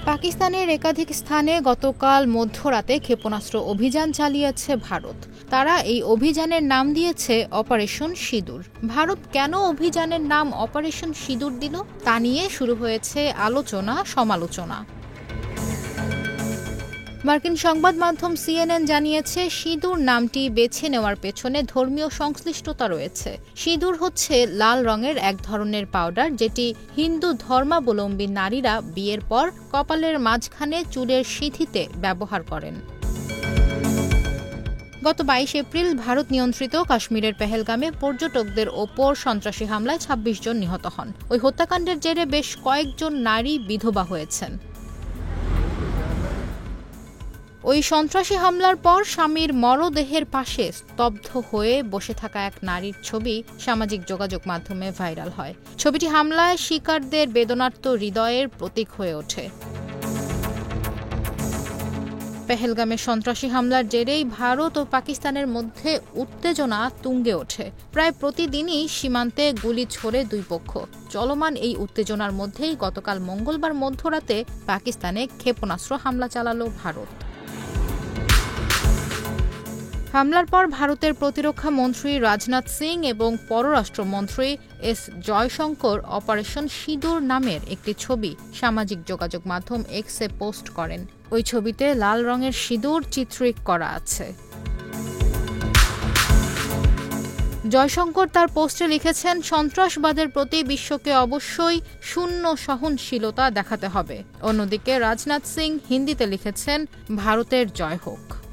পাকিস্তানের একাধিক স্থানে গতকাল মধ্যরাতে ক্ষেপণাস্ত্র অভিযান চালিয়েছে ভারত। তারা এই অভিযানের নাম দিয়েছে অপারেশন সিঁদুর। ভারত কেন অভিযানের নাম অপারেশন সিঁদুর দিল তা নিয়ে শুরু হয়েছে আলোচনা সমালোচনা। মার্কিন সংবাদ মাধ্যম CNN জানিয়েছে, সিঁদুর নামটি বেছে নেওয়ার পেছনে ধর্মীয় সংশ্লিষ্টতা রয়েছে। সিঁদুর হচ্ছে লাল রঙের এক ধরনের পাউডার, যেটি হিন্দু ধর্মাবলম্বী নারীরা বিয়ের পর কপালের মাঝখানে চুলের সিঁথিতে ব্যবহার করেন। গত 22 এপ্রিল ভারত নিয়ন্ত্রিত কাশ্মীরের পেহেলগামে পর্যটকদের ওপর সন্ত্রাসী হামলায় 26 জন নিহত হন। ওই হত্যাকাণ্ডের জেরে বেশ কয়েকজন নারী বিধবা হয়েছেন। ওই সন্ত্রাসী হামলার পর স্বামীর মরদেহের পাশে স্তব্ধ হয়ে বসে থাকা এক নারীর ছবি সামাজিক যোগাযোগ মাধ্যমে ভাইরাল হয়। ছবিটি হামলায় শিকারদের বেদনার্ত হৃদয়ের প্রতীক হয়ে ওঠে। পেহেলগামে সন্ত্রাসী হামলার জেরেই ভারত ও পাকিস্তানের মধ্যে উত্তেজনা তুঙ্গে ওঠে। প্রায় প্রতিদিনই সীমান্তে গুলি ছোড়ে দুই পক্ষ। চলমান এই উত্তেজনার মধ্যেই গতকাল মঙ্গলবার মধ্যরাতে পাকিস্তানে ক্ষেপণাস্ত্র হামলা চালালো ভারত। হামলার পর ভারতের প্রতিরক্ষা মন্ত্রী রাজনাথ সিং এবং পররাষ্ট্রমন্ত্রী এস জয়শঙ্কর অপারেশন সিঁদুর নামের একটি ছবি সামাজিক যোগাযোগ মাধ্যম এক্সে পোস্ট করেন। ওই ছবিতে লাল রঙের সিঁদুর চিত্রিত করা আছে। জয়শঙ্কর তার পোস্টে লিখেছেন, সন্ত্রাসবাদের প্রতি বিশ্বকে অবশ্যই শূন্য সহনশীলতা দেখাতে হবে। অন্যদিকে রাজনাথ সিং হিন্দিতে লিখেছেন, ভারতের জয় হোক।